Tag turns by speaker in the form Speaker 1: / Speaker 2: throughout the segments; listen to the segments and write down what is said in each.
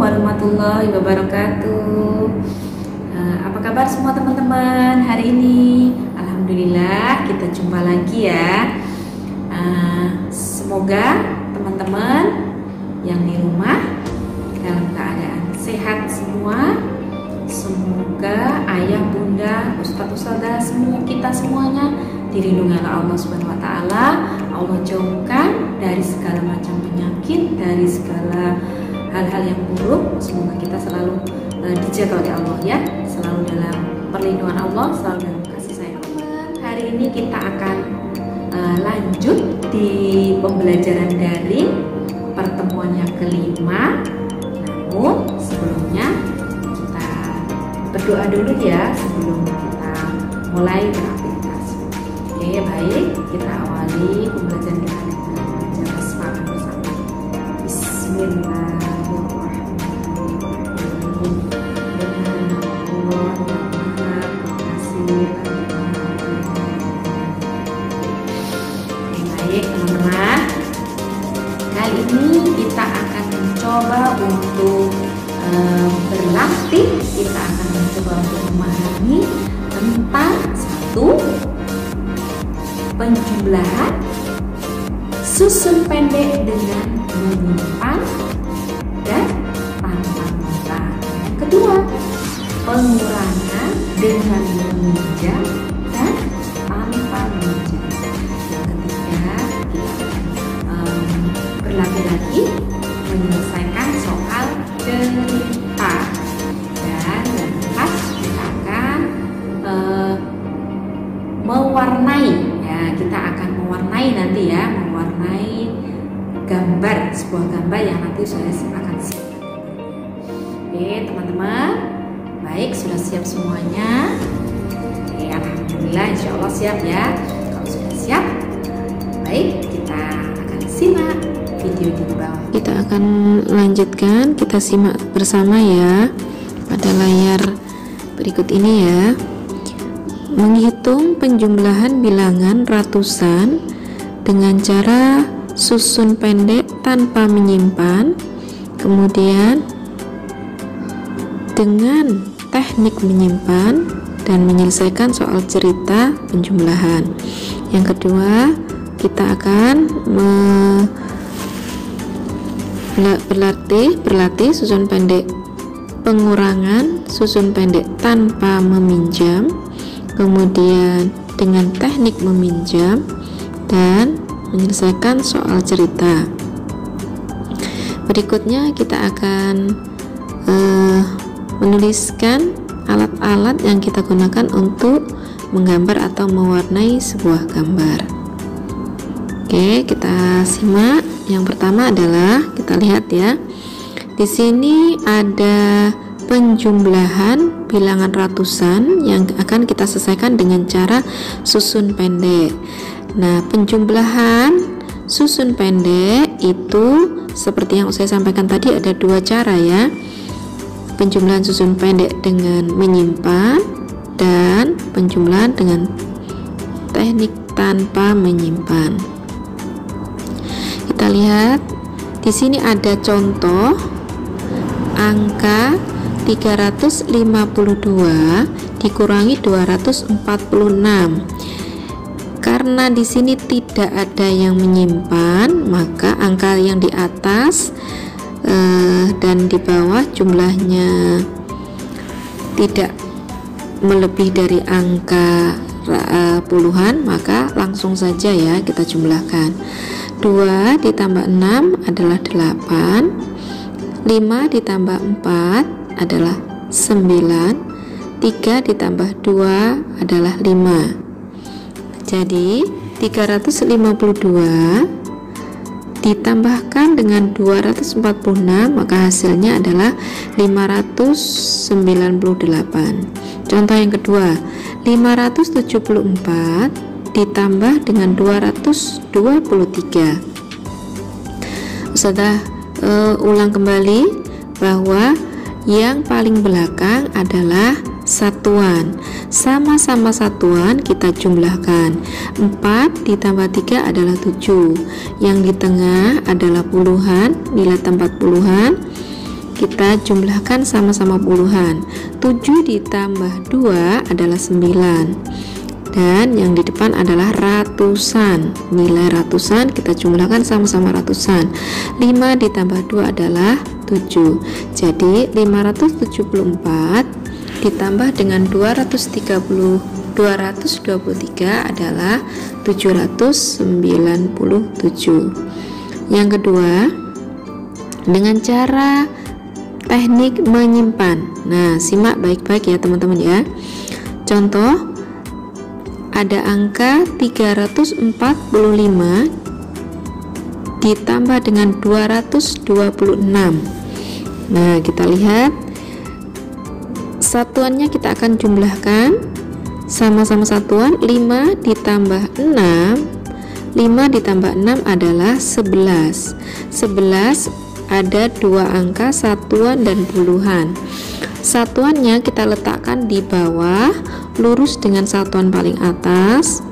Speaker 1: warahmatullahi wabarakatuh. Apa kabar semua teman-teman hari ini? Alhamdulillah kita jumpa lagi ya. Semoga teman-teman yang di rumah dalam keadaan sehat semua. Semoga ayah, bunda, ustadz-ustadzah, semua kita semuanya dilindungi oleh Allah Subhanahu wa taala. Allah jauhkan dari segala macam penyakit, dari segala hal-hal yang buruk. Semoga kita selalu dijaga oleh Allah ya, selalu dalam perlindungan Allah, selalu dalam kasih sayang Allah. Hari ini kita akan lanjut di pembelajaran daring pertemuan yang kelima. Namun sebelumnya kita berdoa dulu ya sebelum kita mulai beraktivitas. Oke, baik, kita awali pembelajaran kita dengan membaca basmalah bersama. Bismillahirrahmanirrahim. Dengan Allah yang Maha Pengasih. Baik teman-teman, kali ini kita akan mencoba untuk berlatih. Kita akan mencoba untuk memahami tentang satu penjumlahan, susun pendek dengan menyimpan dan tanpa menyimpan. Kedua, pengurangan dengan meminjam dan tanpa meminjam. Yang ketiga, kita berlatih lagi menyelesaikan soal derita. Dan yang keempat, kita akan mewarnai. Kita akan mewarnai nanti ya, mewarnai gambar, sebuah gambar yang nanti saya akan siapkan. Oke teman-teman, baik, sudah siap semuanya? Oke, alhamdulillah, insya Allah siap ya. Kalau sudah siap, baik, kita akan simak video di bawah.
Speaker 2: Kita akan lanjutkan, kita simak bersama ya pada layar berikut ini ya. Menghitung penjumlahan bilangan ratusan dengan cara susun pendek tanpa menyimpan, kemudian dengan teknik menyimpan dan menyelesaikan soal cerita penjumlahan. Yang kedua, kita akan berlatih susun pendek pengurangan, susun pendek tanpa meminjam, kemudian dengan teknik meminjam dan menyelesaikan soal cerita. Berikutnya kita akan menuliskan alat-alat yang kita gunakan untuk menggambar atau mewarnai sebuah gambar. Oke, kita simak. Yang pertama adalah kita lihat ya. Di sini ada penjumlahan bilangan ratusan yang akan kita selesaikan dengan cara susun pendek. Nah, penjumlahan susun pendek itu seperti yang saya sampaikan tadi, ada dua cara ya. Penjumlahan susun pendek dengan menyimpan dan penjumlahan dengan teknik tanpa menyimpan. Kita lihat di sini ada contoh angka 352 dikurangi 246. Karena di sini tidak ada yang menyimpan, maka angka yang di atas dan di bawah jumlahnya tidak melebihi dari angka puluhan, maka langsung saja ya kita jumlahkan. 2 ditambah 6 adalah 8, 5 ditambah 4 adalah 9, 3 ditambah 2 adalah 5. Jadi 352 ditambahkan dengan 246, maka hasilnya adalah 598. Contoh yang kedua, 574 ditambah dengan 223. Ustazah ulang kembali bahwa yang paling belakang adalah satuan, sama-sama satuan kita jumlahkan. 4 ditambah 3 adalah 7, yang di tengah adalah puluhan, nilai tempat puluhan, kita jumlahkan sama-sama puluhan. 7 ditambah 2 adalah 9, dan yang di depan adalah ratusan. Nilai ratusan kita jumlahkan sama-sama ratusan. 5 ditambah 2 adalah 7. Jadi 574 ditambah dengan 223 adalah 797. Yang kedua, dengan cara teknik menyimpan. Nah, simak baik-baik ya teman-teman ya. Contoh, ada angka 345 ditambah dengan 226. Nah, kita lihat satuannya, kita akan jumlahkan sama-sama satuan. 5 ditambah 6, 5 ditambah 6 adalah 11. 11 ada dua angka satuan dan puluhan. Satuannya kita letakkan di bawah lurus dengan satuan paling atas.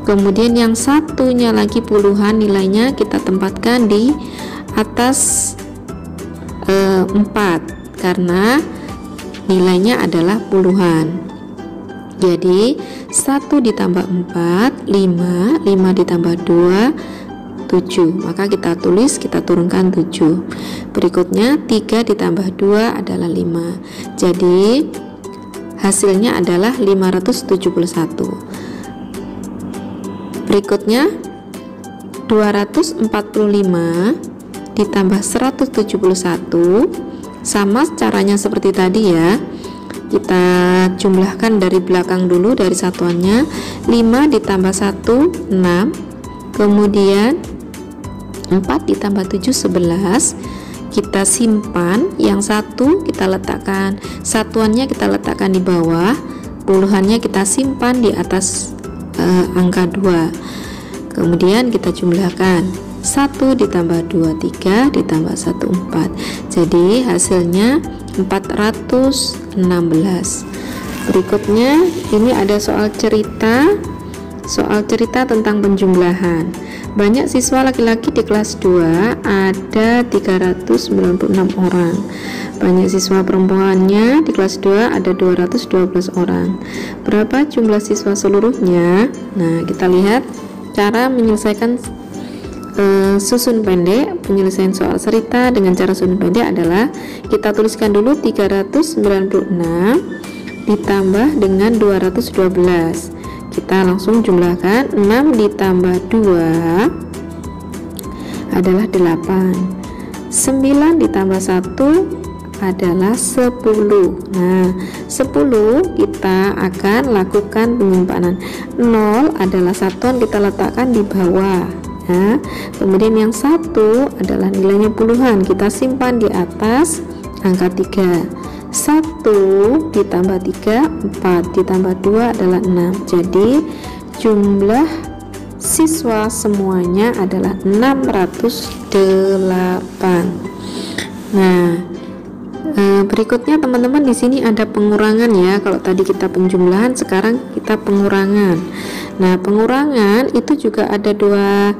Speaker 2: Kemudian yang satunya lagi puluhan, nilainya kita tempatkan di atas 4 karena nilainya adalah puluhan. Jadi 1 ditambah 4 5, 5 ditambah 2 7, maka kita tulis, kita turunkan 7. Berikutnya 3 ditambah 2 adalah 5. Jadi hasilnya adalah 571. Berikutnya 245 ditambah 171, sama caranya seperti tadi ya. Kita jumlahkan dari belakang dulu, dari satuannya. 5 ditambah 1 6, kemudian 4 ditambah 7 11. Kita simpan, yang satu kita letakkan, satuannya kita letakkan di bawah, puluhannya kita simpan di atas angka 2. Kemudian kita jumlahkan, 1 ditambah 2 3 ditambah 1 4. Jadi hasilnya 416. Berikutnya ini ada soal cerita tentang penjumlahan. Banyak siswa laki-laki di kelas 2 ada 396 orang. Banyak siswa perempuannya di kelas 2 ada 212 orang. Berapa jumlah siswa seluruhnya? Nah, kita lihat cara menyelesaikan susun pendek. Penyelesaian soal cerita dengan cara susun pendek adalah kita tuliskan dulu 396 ditambah dengan 212. Kita langsung jumlahkan. 6 ditambah 2 adalah 8. 9 ditambah 1 adalah 10. Nah, 10 kita akan lakukan penyimpanan. 0 adalah satuan, kita letakkan di bawah. Nah, kemudian yang 1 adalah nilainya puluhan, kita simpan di atas angka 3. 1 ditambah 3 4, ditambah 2 adalah 6. Jadi jumlah siswa semuanya adalah 608. Nah, berikutnya teman-teman, di sini ada pengurangan ya. Kalau tadi kita penjumlahan, sekarang kita pengurangan. Nah, pengurangan itu juga ada dua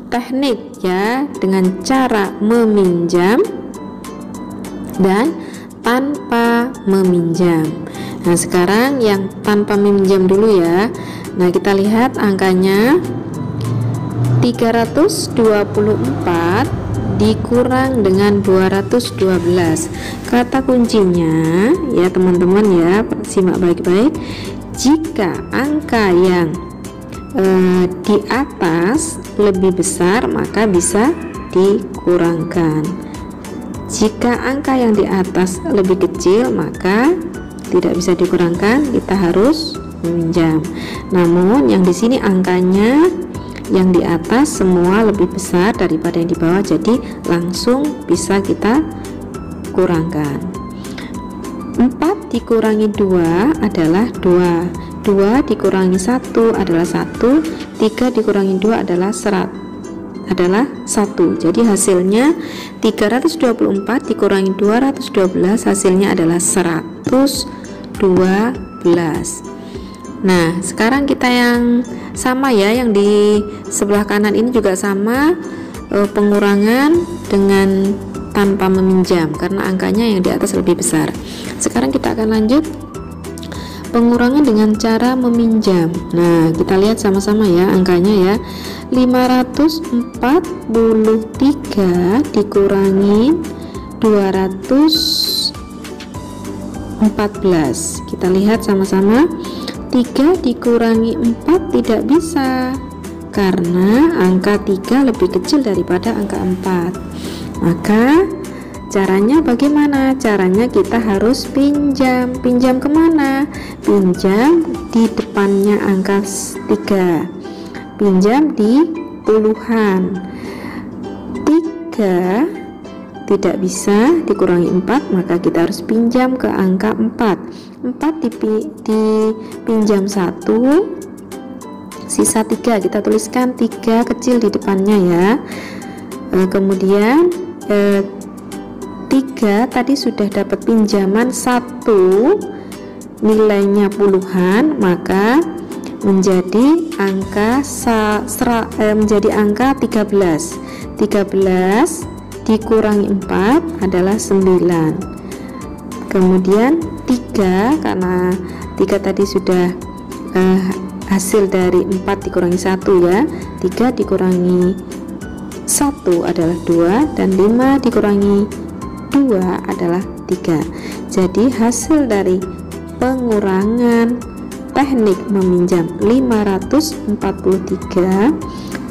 Speaker 2: teknik ya, dengan cara meminjam dan tanpa meminjam. Nah, sekarang yang tanpa meminjam dulu ya. Nah, kita lihat angkanya 324 dikurang dengan 212. Kata kuncinya ya teman-teman ya, simak baik-baik. Jika angka yang di atas lebih besar, maka bisa dikurangkan. Jika angka yang di atas lebih kecil, maka tidak bisa dikurangkan, kita harus meminjam. Namun yang di sini angkanya yang di atas semua lebih besar daripada yang di bawah, jadi langsung bisa kita kurangkan. 4 dikurangi 2 adalah 2. 2 dikurangi 1 adalah 1. 3 dikurangi 2 adalah 1. Jadi hasilnya 324 dikurangi 212, hasilnya adalah 112. Nah, sekarang kita yang sama ya, yang di sebelah kanan ini juga sama, pengurangan dengan tanpa meminjam karena angkanya yang di atas lebih besar. Sekarang kita akan lanjut pengurangan dengan cara meminjam. Nah, kita lihat sama-sama ya angkanya ya. 543 dikurangi 214. Kita lihat sama-sama. 3 dikurangi 4 tidak bisa karena angka 3 lebih kecil daripada angka 4. Maka caranya bagaimana? Caranya kita harus pinjam. Pinjam kemana? Pinjam di depannya angka 3. Pinjam di puluhan. 3 tidak bisa dikurangi 4, maka kita harus pinjam ke angka 4. 4 dipinjam 1, sisa 3. Kita tuliskan 3 kecil di depannya ya. Kemudian 3 tadi sudah dapat pinjaman 1, nilainya puluhan, maka menjadi angka 13. 13 dikurangi 4 adalah 9. Kemudian 3, karena 3 tadi sudah hasil dari 4 dikurangi 1 ya. 3 dikurangi 1 adalah 2, dan 5 dikurangi 2 adalah 3. Jadi hasil dari pengurangan teknik meminjam 543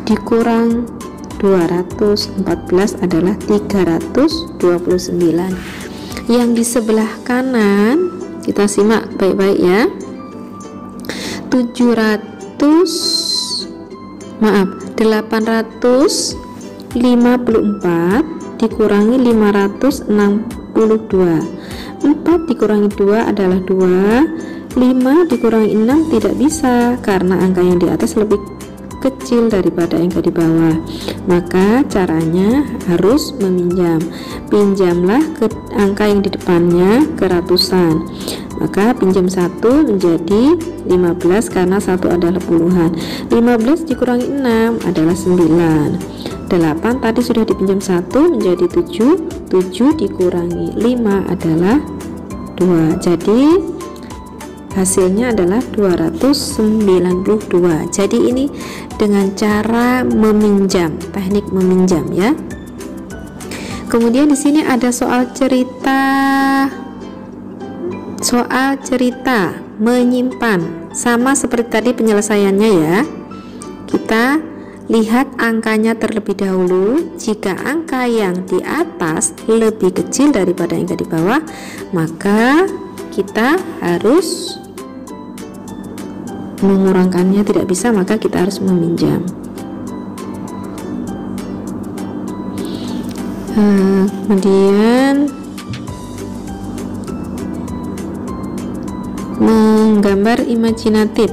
Speaker 2: dikurang 214 adalah 329. Yang di sebelah kanan kita simak baik-baik ya. 854 dikurangi 562. 4 dikurangi 2 adalah 2. 5 dikurangi 6 tidak bisa karena angka yang di atas lebih kecil daripada angka di bawah. Maka caranya harus meminjam. Pinjamlah ke angka yang di depannya ke ratusan. Maka pinjam 1 menjadi 15 karena 1 adalah puluhan. 15 dikurangi 6 adalah 9. 8 tadi sudah dipinjam 1 menjadi 7. 7 dikurangi 5 adalah 2. Jadi hasilnya adalah 292. Jadi ini dengan cara meminjam, teknik meminjam ya. Kemudian di sini ada soal cerita menyimpan. Sama seperti tadi penyelesaiannya ya. Kita lihat angkanya terlebih dahulu. Jika angka yang di atas lebih kecil daripada angka di bawah, maka kita harus mengurangkannya. Tidak bisa, maka kita harus meminjam. Kemudian menggambar imajinatif.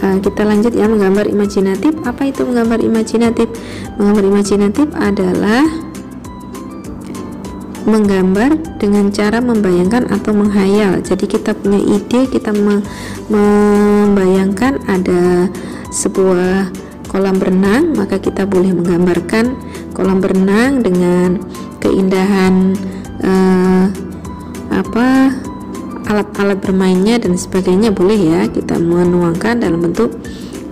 Speaker 2: Kita lanjut ya, menggambar imajinatif. Apa itu menggambar imajinatif? Menggambar imajinatif adalah menggambar dengan cara membayangkan atau menghayal. Jadi kita punya ide, kita membayangkan ada sebuah kolam berenang, maka kita boleh menggambarkan kolam berenang dengan keindahan alat-alat bermainnya dan sebagainya, boleh ya kita menuangkan dalam bentuk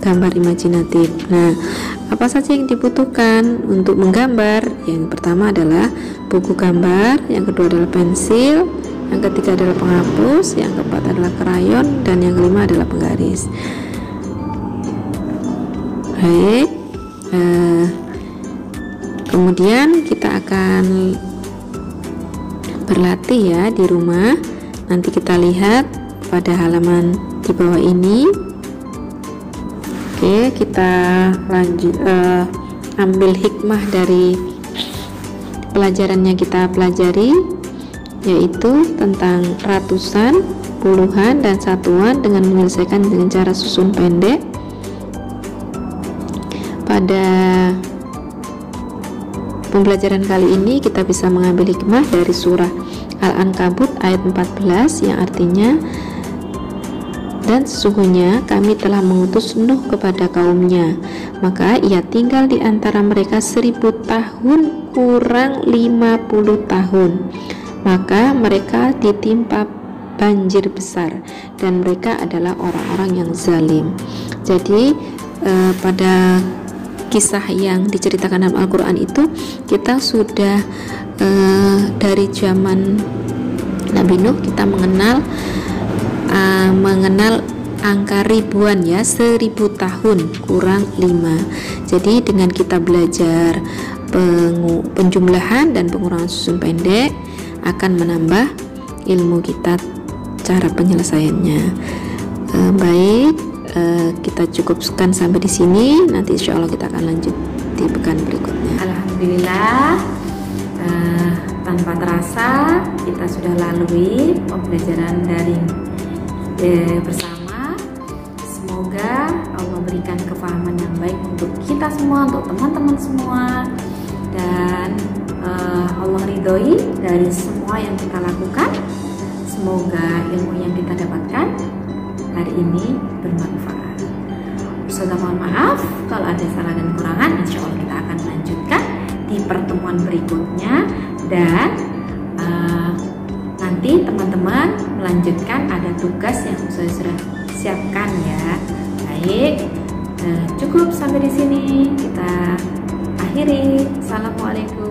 Speaker 2: gambar imajinatif. Nah, apa saja yang dibutuhkan untuk menggambar? Yang pertama adalah buku gambar, yang kedua adalah pensil, yang ketiga adalah penghapus, yang keempat adalah krayon, dan yang kelima adalah penggaris. Baik, kemudian kita akan berlatih ya di rumah. Nanti kita lihat pada halaman di bawah ini. Oke, kita lanjut ambil hikmah dari pelajaran yang kita pelajari, yaitu tentang ratusan, puluhan, dan satuan dengan menyelesaikan dengan cara susun pendek. Pada pembelajaran kali ini kita bisa mengambil hikmah dari surah Al-Ankabut ayat 14 yang artinya Dan sesungguhnya kami telah mengutus Nuh kepada kaumnya, maka ia tinggal di antara mereka 1000 tahun kurang 50 tahun. Maka mereka ditimpa banjir besar dan mereka adalah orang-orang yang zalim. Jadi pada kisah yang diceritakan dalam Al-Quran itu kita sudah dari zaman Nabi Nuh kita mengenal angka ribuan ya, 1000 tahun kurang 5. Jadi dengan kita belajar penjumlahan dan pengurangan susun pendek akan menambah ilmu kita cara penyelesaiannya. Baik, kita cukupkan sampai di sini. Nanti insya Allah kita akan lanjut di pekan berikutnya.
Speaker 1: Alhamdulillah, tanpa terasa kita sudah lalui pembelajaran daring bersama. Semoga Allah berikan kefahaman yang baik untuk kita semua, untuk teman-teman semua, dan Allah ridhoi dari semua yang kita lakukan. Semoga ilmu yang kita dapatkan hari ini bermanfaat. Ustazah mohon maaf kalau ada salah dan kekurangan. Insya Allah kita akan lanjutkan di pertemuan berikutnya, dan nanti teman-teman melanjutkan, ada tugas yang saya sudah siapkan ya. Baik, cukup sampai di sini kita akhiri. Assalamualaikum.